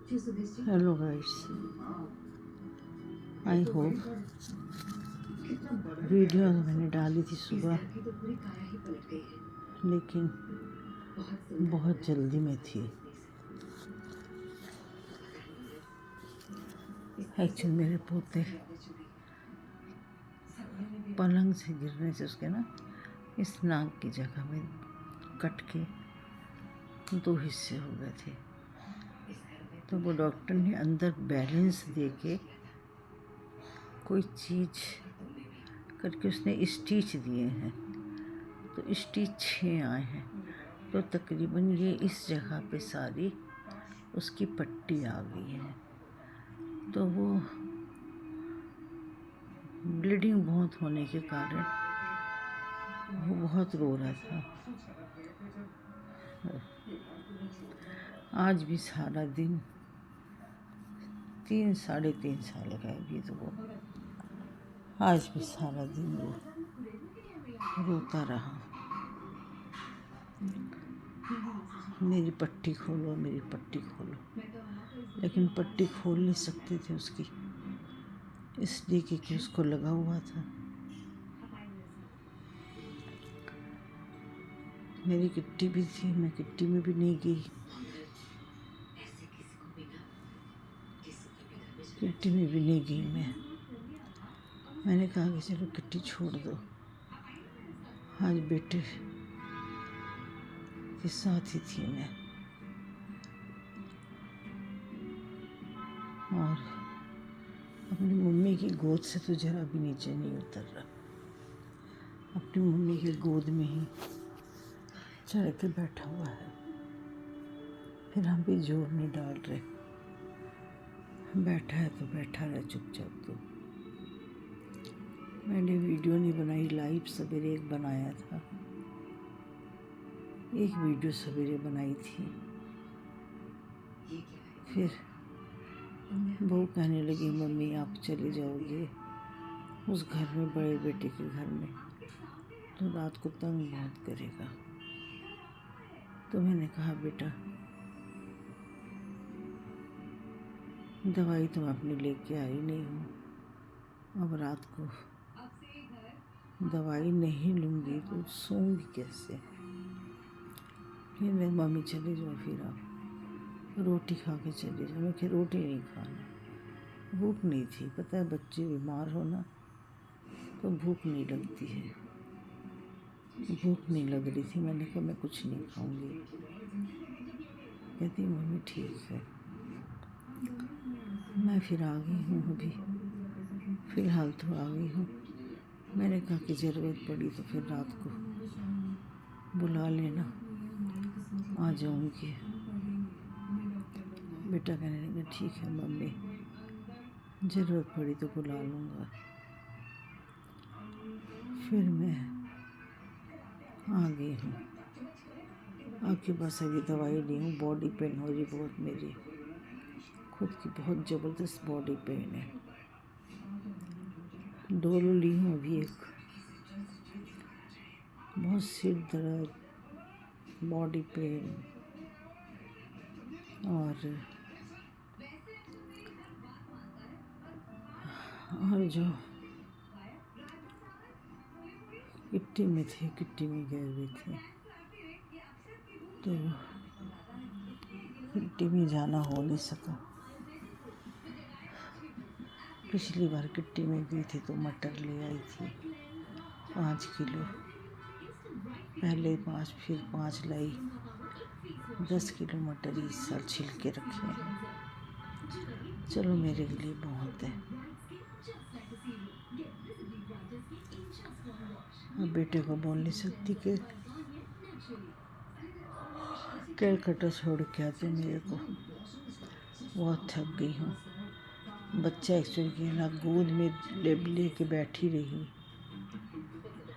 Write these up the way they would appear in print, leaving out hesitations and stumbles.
Hello guys, I hope video मैंने डाली थी सुबह, लेकिन बहुत जल्दी में थी। एक्चुअली मेरे पोते पलंग से गिरने से उसके ना इस नाक की जगह में कट के 2 हिस्से हो गए थे। तो वो डॉक्टर ने अंदर बैलेंस दे के कोई चीज़ करके उसने स्टिच दिए हैं, तो स्टिच 6 आए हैं। तो तकरीबन ये इस जगह पे सारी उसकी पट्टी आ गई है। तो वो ब्लीडिंग बहुत होने के कारण वो बहुत रो रहा था। आज भी सारा दिन 3-3.5 साल का है अभी, तो वो आज भी सारा दिन वो रोता रहा, मेरी पट्टी खोलो, मेरी पट्टी खोलो। लेकिन पट्टी खोल नहीं सकते थे उसकी, इसलिए कि उसको लगा हुआ था। मेरी किट्टी भी थी, मैं किट्टी में भी नहीं गई, किट्टी में भी नहीं गई मैंने कहा कि चलो किट्टी छोड़ दो, आज बेटे के साथ ही थी मैं। और अपनी मम्मी की गोद से तो जरा भी नीचे नहीं उतर रहा, अपनी मम्मी की गोद में ही चढ़ के बैठा हुआ है। फिर हम भी जोर नहीं डाल रहे, बैठा है तो बैठा रहे चुपचाप। तो मैंने वीडियो नहीं बनाई, लाइव सवेरे एक बनाया था, एक वीडियो सवेरे बनाई थी। फिर बहू कहने लगी, मम्मी आप चले जाओगे उस घर में, बड़े बेटे के घर में, तो रात को तंग बहुत करेगा। तो मैंने कहा बेटा दवाई तो मैं अपनी लेके आई नहीं हूँ, अब रात को दवाई नहीं लूँगी तो सोऊंगी कैसे। फिर मैं, मम्मी चले जाओ, फिर आप रोटी खा के चले जाओ। मैं कि रोटी नहीं खाना, भूख नहीं थी। पता है बच्चे बीमार हो ना तो भूख नहीं लगती है, भूख नहीं लग रही थी। मैंने कहा मैं कुछ नहीं खाऊंगी। कहती मम्मी ठीक है। मैं फिर आ गई हूँ, अभी फ़िलहाल तो आ गई हूँ। मैंने कहा कि ज़रूरत पड़ी तो फिर रात को बुला लेना, आ जाऊँगी। बेटा कहने लगा ठीक है मम्मी, ज़रूरत पड़ी तो बुला लूँगा। फिर मैं आ गई हूँ, आके बस अभी दवाई ली हूँ। बॉडी पेन हो रही बहुत, मेरी खुद की बहुत ज़बरदस्त बॉडी पेन है। डोलो ली हूँ अभी एक, बहुत सिर दर्द, बॉडी पेन और जो किट्टी में थे, किट्टी में गए हुए थे, तो किट्टी में जाना हो नहीं सका। पिछली बार किट्टी में गई थी तो मटर ले आई थी 5 किलो, पहले 5 फिर 5 लाई, 10 किलो मटर इस साल छिल के रखे हैं। चलो मेरे लिए बहुत है। अब बेटे को बोल नहीं सकती कि कैलकटा छोड़ के आते मेरे को, बहुत थक गई हूँ। बच्चा एक्चुअली की ना गोद में ले के बैठी रही,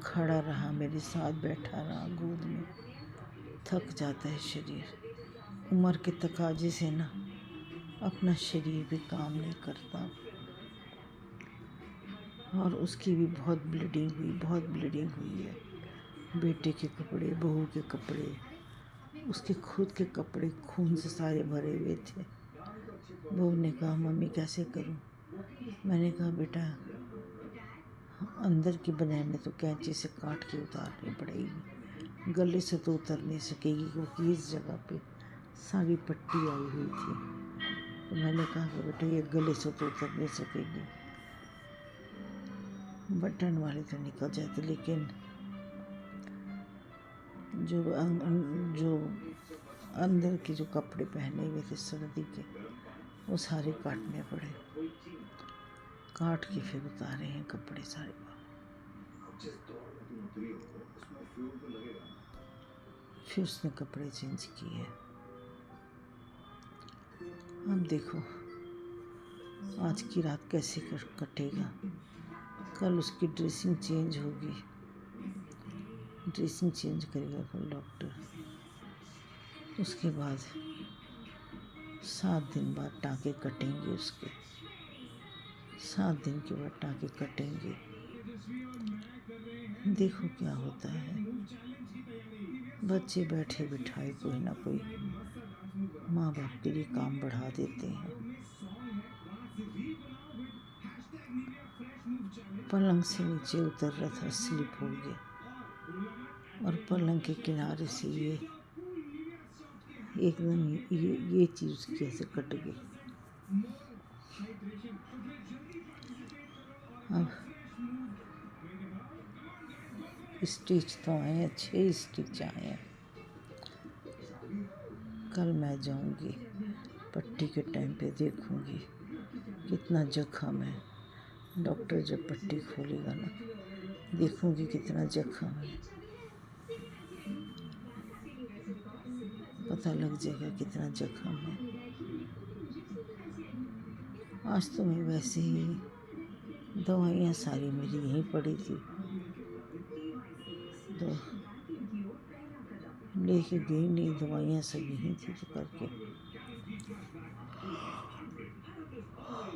खड़ा रहा, मेरे साथ बैठा रहा गोद में। थक जाता है शरीर, उम्र के तकाजे से ना अपना शरीर भी काम नहीं करता। और उसकी भी बहुत ब्लीडिंग हुई, बहुत ब्लीडिंग हुई है। बेटे के कपड़े, बहू के कपड़े, उसके खुद के कपड़े खून से सारे भरे हुए थे। बहू ने कहा मम्मी कैसे करूं? मैंने कहा बेटा अंदर की बनियान में तो कैंची से काट के उतारनी पड़ेगी, गले से तो उतर नहीं सकेगी क्योंकि इस जगह पे सारी पट्टी आई हुई थी। तो मैंने कहा कि बेटा ये गले से तो उतर नहीं सकेगी, बटन वाले तो निकल जाते लेकिन जो अंदर के जो कपड़े पहने हुए थे सर्दी के वो सारे काटने पड़े। काट के फिर उतारे हैं कपड़े सारे। फिर उसने कपड़े चेंज किए। अब देखो आज की रात कैसे कटेगा। कल उसकी ड्रेसिंग चेंज होगी, ड्रेसिंग चेंज करेगा कल डॉक्टर। उसके बाद 7 दिन बाद टाँके कटेंगे उसके, 7 दिन के बाद टाँके कटेंगे। देखो क्या होता है। बच्चे बैठे बिठाए कोई ना कोई माँ बाप के लिए काम बढ़ा देते हैं। पलंग से नीचे उतर रहा था, स्लिप हो गया और पलंग के किनारे से ये एकदम ये चीज़ कैसे कट गई। अब स्टिच तो आए हैं, 6 स्टिच आए हैं। कल मैं जाऊंगी पट्टी के टाइम पे, देखूंगी कितना जख्म है। डॉक्टर जब पट्टी खोलेगा ना, देखूंगी कितना जख्म है, पता लग जाएगा कितना जख्म है। आज तो मैं वैसे ही दवाइयाँ सारी मेरी यहीं पड़ी थी तो लेके गई नहीं, दवाइयाँ सब यहीं थी तो करके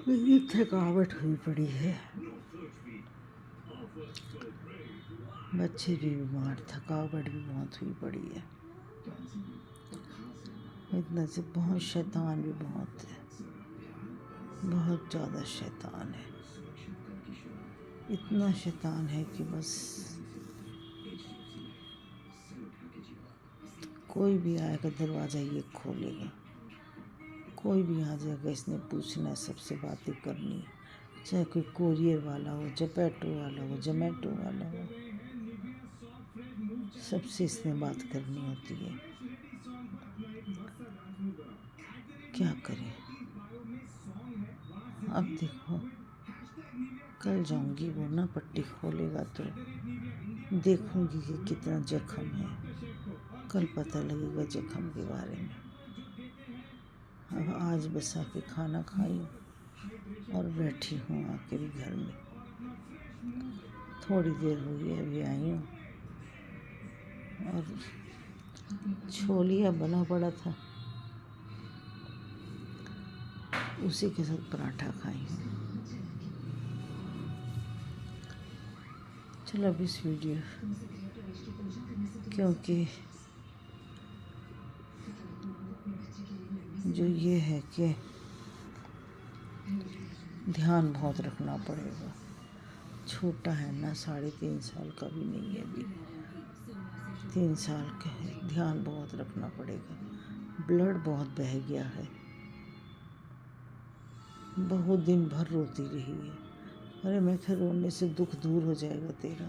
मेरी थकावट हुई पड़ी है। बच्चे भी बीमार, थकावट भी बहुत हुई पड़ी है। इतना से बहुत शैतान भी बहुत है, बहुत ज़्यादा शैतान है। इतना शैतान है कि बस कोई भी आएगा दरवाज़ा ये खोलेगा, कोई भी आ जाएगा इसने पूछना है, सबसे बातें करनी है, चाहे कोई कोरियर वाला हो, जोमैटो वाला हो, जोमैटो वाला हो, सबसे इसने बात करनी होती है। क्या करें। अब देखो कल जाऊंगी, वो ना पट्टी खोलेगा तो देखूंगी कि कितना जख्म है, कल पता लगेगा जख्म के बारे में। अब आज बस आके खाना खाई और बैठी हूँ आके भी घर में, थोड़ी देर हो गई अभी आई हूँ और छोलिया बना पड़ा था उसी के साथ पराठा खाई हूँ। चलो अब इस वीडियो, क्योंकि जो ये है कि ध्यान बहुत रखना पड़ेगा। छोटा है ना, 3.5 साल का भी नहीं है, अभी 3 साल का है। ध्यान बहुत रखना पड़ेगा। ब्लड बहुत बह गया है, बहुत दिन भर रोती रही है। अरे मैं फिर रोने से दुख दूर हो जाएगा तेरा,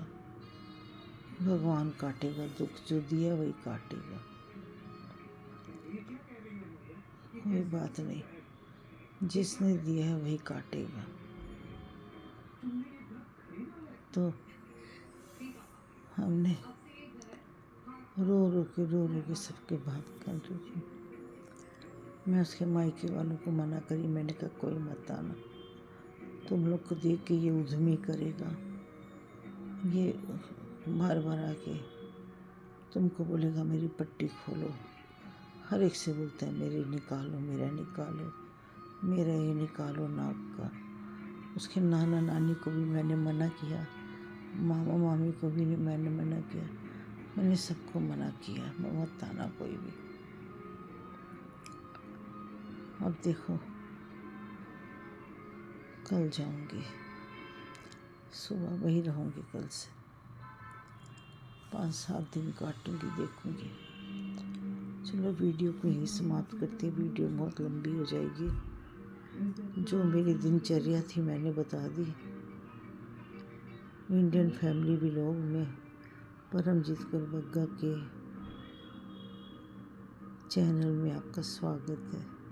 भगवान काटेगा दुख, जो दिया वही काटेगा, कोई बात नहीं, जिसने दिया है वही काटेगा। तो हमने रो रो के सबके बात कर रही हूँ। मैं उसके मायके वालों को मना करी, मैंने कहा कोई मत आना, तुम लोग को देख के ये उद्यमी करेगा, ये बार बार आके तुमको बोलेगा मेरी पट्टी खोलो, हर एक से बोलता है मेरी निकालो, मेरा निकालो, मेरा ये निकालो नाक का। उसके नाना नानी को भी मैंने मना किया, मामा मामी को भी मैंने मना किया, मैंने सबको मना किया, मत आना कोई भी। अब देखो कल जाऊंगी, सुबह वही रहूंगी कल से, 5-7 दिन काटूंगी, देखूंगी। चलो वीडियो को यहीं समाप्त करते हैं, वीडियो बहुत लंबी हो जाएगी। जो मेरी दिनचर्या थी मैंने बता दी। इंडियन फैमिली व्लॉग में परमजीत कौर बग्गा के चैनल में आपका स्वागत है।